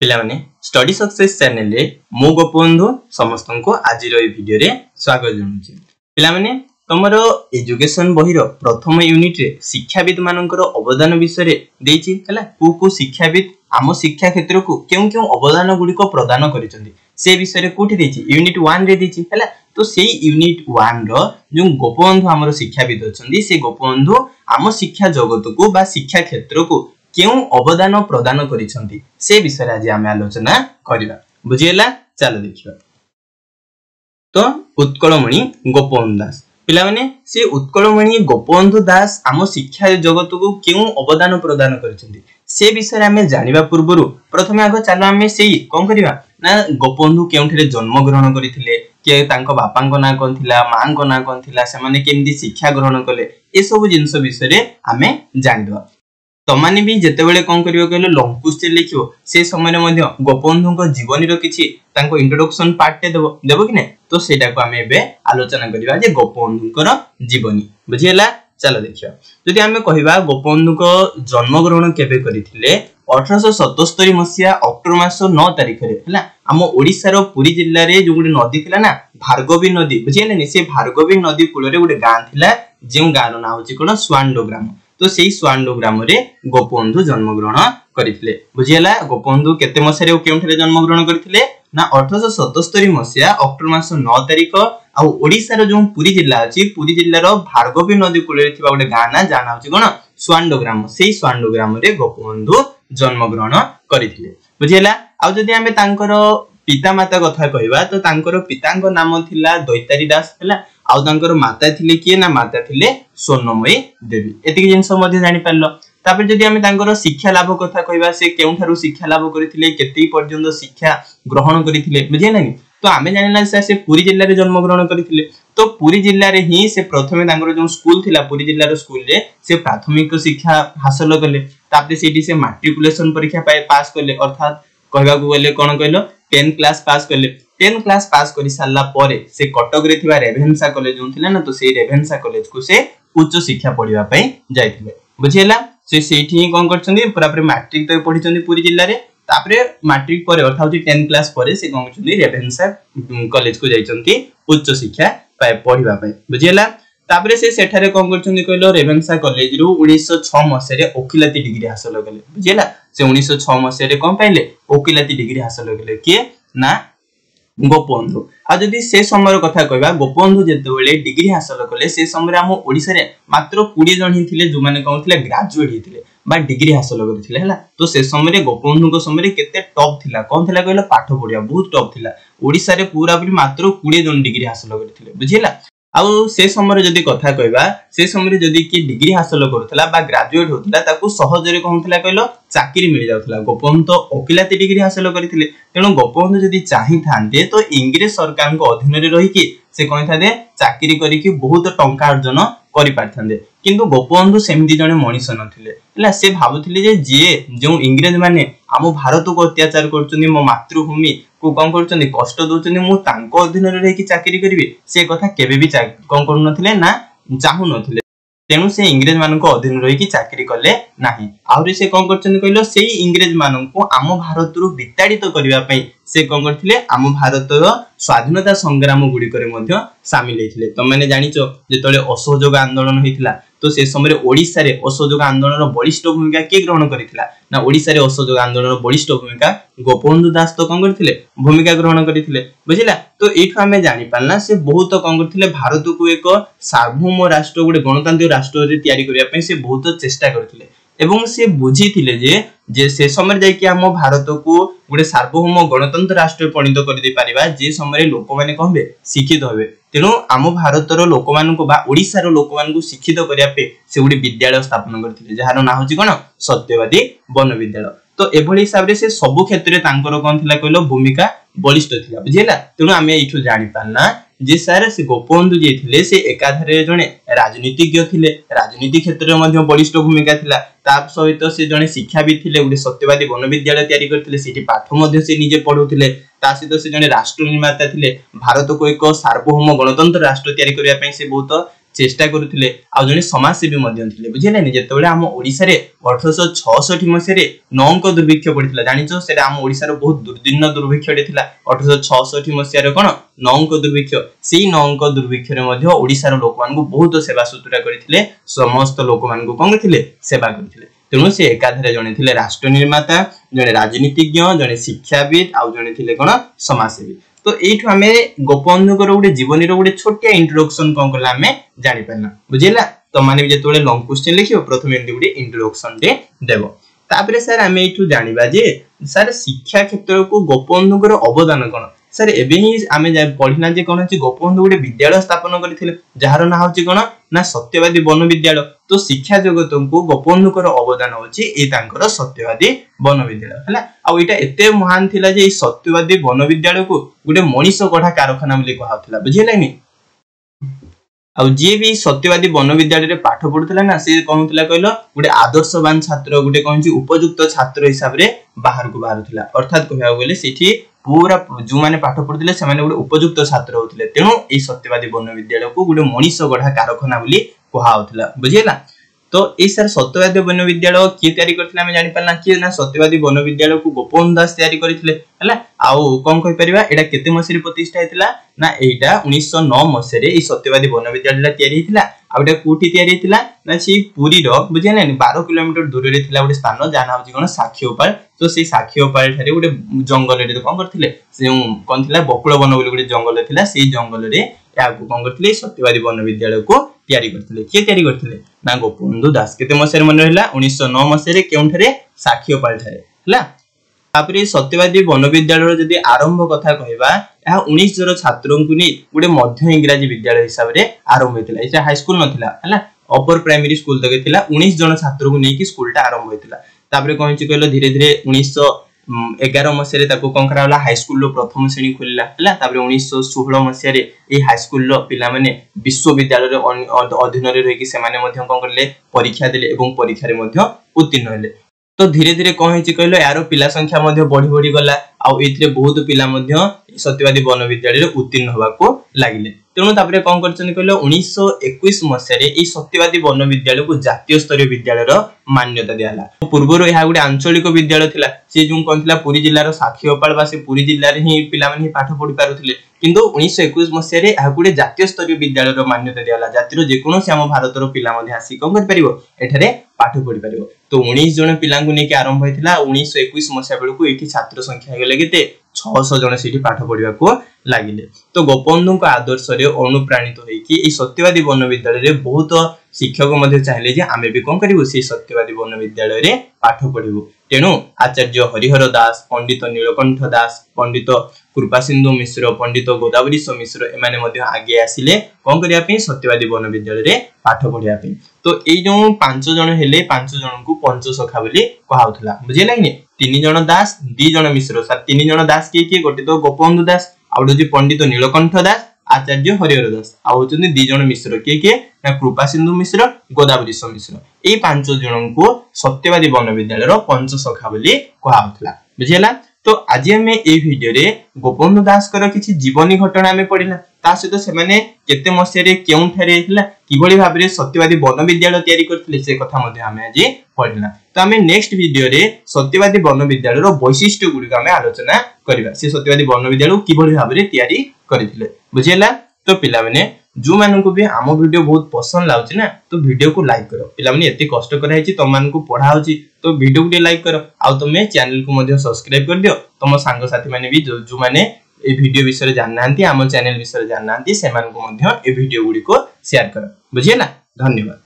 पिलाने study success channel रे मो गोपबंधु समस्त को आज वीडियो रे स्वागत जनाऊँ। पिलाने तुमर एजुकेशन बही प्रथम यूनिट रे शिक्षाविद मानकर अवदान विषय देछि हला को शिक्षाविद आम शिक्षा क्षेत्र को क्यों क्यों अवदान गुड़िक प्रदान करिसंती से विषय कोठी देछि यूनिट 1 रे देछि हला। तो सेही यूनिट 1 रो जो गोपबंधु हमर शिक्षाविद अछंती से गोपबंधु आम शिक्षा जगत को बा शिक्षा क्षेत्र को क्यों अवदान प्रदान करिसंती से विषय आज आम आलोचना करिबा। बुझियला चलो देखिबा। तो उत्कलमणि गोपबंधु दास पिलाने से उत्कलमणि गोपबंधु दास आम शिक्षा जगत को क्यों अवदान प्रदान करिसंती से विषय आम जानिबा पूर्वरु प्रथमे आगो चलो आम सेही कोन करिबा ना गोपबंधु केउठे जन्म ग्रहण करिथिले के तांको बापांको ना कोन थिला मांको ना कोन थिला से माने केमदी शिक्षा ग्रहण कले ए सब जिंस विषय आम जानिबा। तमाने भी जेतेबेले कोन करियो कहले लॉन्ग क्वेश्चन लिखियो से समय रे मध्ये गोपबंधुको जीवनी रो किछि तांको इंट्रोडक्शन पार्ट ते देबो कि नै। तो सेटा को हम एबे आलोचना करिबा जे गोपबंधुकर जीवनी बुझियला चलो देखियो। जदि हम कहिबा गोपबंधुको जन्म ग्रहण केबे करिथिले 1877 मसिया अक्टोबर मास 9 तारिख रे हला हम ओडिसा रो पुरी जिल्ला रे जो गुडी नदी थिला ना भार्गवी नदी बुझियले से भार्गवी नदी कूल रे गुडी गां थिला जे गां रो नाम होची कोन स्वांडो ग्राम। तो सेही स्वांडो ग्राम रे गोपबंधु जन्म ग्रहण करिथिले बुझियला। गोपबंधु केते मसिया रे केउठे जन्म ग्रहण करिथिले ना 1877 मसिया अक्टोबर मास 9 तारिख आ ओडिसा रो जो पुरी जिल्ला अछि पुरी जिल्ला रो भार्गवी नदी कूल रे थिबा गोटे गां ना जाना होची कोन स्वांडो ग्राम। सेही स्वांडो ग्राम रे गोपबंधु जन्म ग्रहण करिथिले बुझियला। आ जदि हमें तांकर पिता माता कथा कहबा तो तांकर पितांको नाम थिला दैतारी दास हला आ तांकर माता थिले किए ना माता थिले स्वर्णमयी देवी एतिक जिंस मध्ये जानि पारलो। तापर जदि हमें तांकर शिक्षा लाभ कथा कहबा से केउठारु शिक्षा लाभ करिथिले केते पर्यंत शिक्षा ग्रहण करिथिले बुझियला नि। तो आमे जानिला से पुरी जिल्ला रे जन्म ग्रहण करिथिले। तो पुरी जिल्ला रे ही से प्रथमे तांकर जो स्कूल थिला पुरी जिल्ला रो स्कूल रे से प्राथमिक शिक्षा हासिल करले तापर सेठी से मैट्रिकुलेशन परीक्षा पास करले अर्थात कहबा को गले कोन कहलो 10 क्लास पास करले। 10 क्लास पास करि सारला परे से कटक रे थिबा रेभेन्सा कॉलेज जो थिला ना तो सेही रेभेन्सा कॉलेज को से उच्च शिक्षा पढिबा पई जायथिले बुझियला। से सेठी कोन करछन्ती पूरा पूरी मैट्रिक तो पढिछन्ती पुरी जिल्ला रे तापरे मैट्रिक परे अर्थात 10 क्लास परे से कोन करछन्ती रेभेन्सा कॉलेज को जायछन्ती उच्च शिक्षा पढिबा पई बुझियला। तापरे से सेठारे कोन करछन्ती कहलो रेभेन्सा कॉलेज रु 1906 मसिया रे ओकिलाती डिग्री हासिल करले बुझियला। से 1906 मसिया रे कोन पाइले ओकिलाती डिग्री हासिल करले किए ना गोपबंधु। आ जदि से समय कथा कहबा गोपबंधु जेतेबेले डिग्री हासिल करले से समय हम ओडिसा रे मात्र 20 जन ही थिले जो माने कोन थिले ग्रेजुएट ही थिले बा डिग्री हासिल करथिले हला। तो से समय रे गोपबंधु को समय रे केते टॉप थिला कोन थिला कहलो पाठ पढिया बहुत टॉप थिला ओडिसा रे पूरा पूरी मात्र 20 जन डिग्री हासिल करथिले बुझियला। आउ से समय जदि कथा कहबा से समय जदि कि डिग्री हासिल करथला बा ग्रेजुएट होथला ताकू सहज रे कोन थिला कहलो चाकरी मिल जाउथला। गोपबंधु ओकिलाती डिग्री हासिल करथिले तेनु गोपबंधु जदि चाहि थांते तो इंग्लिश सरकार को अधीन रे रही कि से कोन थादे चाकरी करी कि बहुत टंका अर्जन करि पारथांदे। किंतु गोपबंधु सेमदी जने मनीष नथिले हला से भाबुथिले जे जे जो इंग्रेज माने हम भारत को अत्याचार करचुनी मो मातृभूमि को कोन करचुनी कष्ट दोचुनी मु तांको अधीन रे रही कि चाकरी करिवे से कथा केबे भी कोन करू नथिले ना चाहू नथिले तेनु से इंग्रेज मान को अधीन रही कि चाकरी कले नाही। आउरी से कोन करचुनी कहलो सेही इंग्रेज मान को आम भारत रु विताड़ित करिवा पई से कोन करथिले आम भारत रो स्वाधीनता संग्राम गुडी करे मध्ये शामिल हेथिले। त माने जानिचो जेतले असहयोग आंदोलन हेतिला तो से समय ओडिसा रे असहयोग आंदोलन रो बलिष्ठ भूमिका के ग्रहण करिथिला ना ओडिसा रे असहयोग आंदोलन रो बलिष्ठ भूमिका गोपबंधु दास तो कोन करथिले भूमिका ग्रहण करिथिले बुझिला। तो एठो हमें जानि पालना से बहुत कोन करथिले भारत को एक सार्वभौम राष्ट्र गुडे गणतांत्रिक राष्ट्र रे तयारी करिया पई से बहुत चेष्टा करथिले एवं से बुझीथिले जे से समय जाय कि हम भारत को गुडे सार्वभौम गणतंत्र राष्ट्र परिणत कर दे पारिबा जे समय लोक माने कहबे शिक्षित होबे। तेनु आम भारत रो लोक मान को बा ओडिसा रो लोक मान को शिक्षित करिया पे से गुडे विद्यालय स्थापन करथिले जहार ना होची कोन सत्यवादी वन विद्यालय। तो एभली हिसाब रे से सब क्षेत्र रे तांकर कोन थिला कहलो भूमिका बलिष्ठ थिला बुझिला। तेनु आमे इठु जानि पालना जे सारे से गोपबंधु जे थिले से एकाधरे जने राजनीतिज्ञ थिले राजनीति क्षेत्र रे मध्ये बलिष्ठ भूमिका थिला ता सहित से जने शिक्षाविद थिले गुडे सत्यवादी वन विद्यालय तयारी करथिले सेठी पाठ मध्ये से निजे पढुथिले ता सहित से जने राष्ट्र निर्माता थिले भारत को एक सार्वभौम गणतंत्र राष्ट्र तयारी करिया पई से बहुत चेष्टा करुथिले आ जने समाजसेवी मध्ये थिले बुझिलेनी जेतेबेले हम ओडिसा रे 1866 मसिया नौंक दुर्भिक्ष पड़िथिला जानिचो सेटा हम ओडिसा रो बहुत दुर्दिन दुर्भिक्षटे थिला 1866 मसिया रे कोन नौंक दुर्भिक्ष सेही नौंक दुर्भिक्ष रे मध्ये ओडिसा रो लोक मान को बहुत सेवा सुतुरा करिथिले समस्त लोक मान को कोन करथिले सेवा करथिले तेणु से एकाधरे जने थिले राष्ट्र निर्माता जने राजनीतिज्ञ जने शिक्षाविद आ जने थिले कोन समाजसेवी तो एठु हमें गोपबंधु को गोटे जीवन रो गोटे छोटिया इंट्रोडक्शन कोन करला हमें जानि पारना बुझिला तो माने भी जेतोले लॉन्ग क्वेश्चन लिखियो प्रथम एंडी गोटे इंट्रोडक्शन दे देबो तापरे सर हमें एठु जानिबा जे सर शिक्षा क्षेत्र को गोपबंधु को अवदान कोन सर एबे ही आमे पढिना जे कोन अछि गोपबंधु गोटे विद्यालय स्थापन करथिले जहार ना होछि कोन ना सत्यवादी वन विद्यालय तो शिक्षा जगत को गोपबंधु को अवदान होछि ए तांकर सत्यवादी वन विद्यालय हला आ एटा एते महान थिला जे सत्यवादी वन विद्यालय को गोटे मनीष गढ़ा कारखाना बोली कहउथिला बुझिलेनी आ जे भी सत्यवादी वन विद्यालय रे पाठ पढुथिला ना से कहउथिला कहलो गोटे आदर्शवान छात्र गोटे कहछि उपयुक्त छात्र हिसाब रे बाहर को बाहरुथिला अर्थात कहया गेले सेठी पूरा जो माने पाठ पढुथिले से माने गोटे उपयुक्त छात्र होथिले तेनु ए सत्यवादी वन विद्यालय को गोटे मनीष गढ़ा कारखाना बोली कहउथिला बुझिला तो ए सर सत्यवादी वन विद्यालय के तयारी करथिला हम जानि पारना कि ना सत्यवादी वन विद्यालय को गोपबंधु दास तयारी करथिले हला आउ कोन कहि परिबा एटा केते मसिरी प्रतिष्ठा हेतिला ना एटा 1909 मसिया रे ए सत्यवादी वन विद्यालय तयारी हेतिला आ एटा कोठी तयारी हेतिला ना सी पुरी रो बुझिले 12 किलोमीटर दूर रे थिला गोटे स्थान जाना होची कोन साखीओपाल तो से साखीओपाल थारे गोटे जंगल रे कोन करथिले से कोन थिला बकुल वन बोली गोटे जंगल थिला सेही जंगल रे याकू कोन करथिले सत्यवादी वन विद्यालय को तयारी करथिले के तयारी करथिले ना गोपबंधु दास केते मसिया मन रहला 1909 मसिया रे केउंठरे साखीओपाल थारे हला तापरे सत्यवादी वन विद्यालय जदी आरंभ कथा कहबा या 19 जन छात्रों को नै गोटे मध्य इंग्रजी विद्यालय हिसाब रे आरंभ होइतिला एटा हाई स्कूल नथिला हला अपर प्राइमरी स्कूल तक थिला 19 जन छात्रों को नै कि स्कूलटा आरंभ होइतिला तापरे कहछि कहलो धीरे धीरे 1911 मसिया रे ताको कोन कराला हाई स्कूल रो प्रथम श्रेणी खोलिला हला तापरे 1916 मसिया रे ए हाई स्कूल रो पिला माने विश्वविद्यालय रे अधीन रे रहि कि से माने मध्य कोन करले परीक्षा देले एवं परीक्षा रे मध्य उत्तीर्ण होले तो धीरे धीरे कोन हिची कहलो यारो पिला संख्या मध्य बढ़ी बढ़ी गला आ एथिरे बहुत पिला मध्य सत्यवादी वन विद्यालय रे उत्तीर्ण होबा को लागिले तेनु तापरे कोन करछन कहलो 1921 मसिया रे ए सत्यवादी वन विद्यालय को जातीय स्तरीय विद्यालय रो मान्यता दियाला पूर्वरो एहा गुडे आंचलिक विद्यालय थिला से जुं कोन थिला पुरी जिल्ला रो साखीओपाल बा से पुरी जिल्ला रे ही पिला माने पाठ पढि पारुथिले किंतु 1921 मसिया रे एहा गुडे जातीय स्तरीय विद्यालय रो मान्यता दियाला जातीय जे कोनो से हम भारत रो पिला मध्ये आसी कोन कर परिबो एठारे पाठ पढि परिबो तो 19 जन पिला को नेकी आरंभ होइथिला 1921 मसिया बेलु को एठी छात्र संख्या गेले केते 600 जन सेठी पाठ पढिबा को लागिले तो गोपबंधु को आदर्श रे अनुप्राणित होई कि ए सत्यवादी वन विद्यालय रे बहुत शिक्षक मध्ये चाहिले जे आमे भी कोन करिवो से सत्यवादी वन विद्यालय रे पाठ पढिबो तेनु आचार्य हरिहर दास पंडित नीलकंठ दास पंडित कृपासिंधु मिश्र पंडित गोदावरी मिश्र एमाने मध्ये आगे आसिले कोन करिया पे सत्यवादी वन विद्यालय रे पाठ पढिया पे तो ए जो 5 जन हेले 5 जन को पंचसखा बोली कहाउथला बुझिला कि 3 जन दास 2 जन मिश्र सर 3 जन दास के गोटे तो गोपबंधु दास आउडो जे पंडित नीलकंठ दास आचार्य हरिहर दास आ होचंदी 2 जन मिश्र के ना कृपासिंधु मिश्र गोदावरी मिश्र ए 5 जन को सत्यवादी वन विद्यालय रो पंचसखा बोली कहाउथला बुझिला तो आज हमें ए वीडियो रे गोपबंधु दास कर किछि जीवनी घटना हमें पढिला ता सहित से माने केते मसिया रे केउं थारे हिला किबळी भाबरे सत्यवादी वन विद्यालय तयारी करथिले से कथा मध्ये हमें आज पढिला तो हमें नेक्स्ट वीडियो रे सत्यवादी वन विद्यालय रो वैशिष्ट्य गुडी हमें आलोचना करबा से सत्यवादी वन विद्यालय किबळी भाबरे तयारी करथिले बुझिला तो पिला माने जो मानन को भी आम वीडियो बहुत पसंद लाउची ना तो वीडियो को लाइक करो पिला माने एते कष्ट कराई छी तम मान को पढा होची तो वीडियो को लाइक करो आ तुमे चैनल को मध्ये सब्सक्राइब कर दियो तम संग साथी माने भी जो माने ए वीडियो विषय जाननांती आम चैनल विषय जाननांती से मान को मध्ये ए वीडियो गुडी को शेयर करो बुझियला धन्यवाद।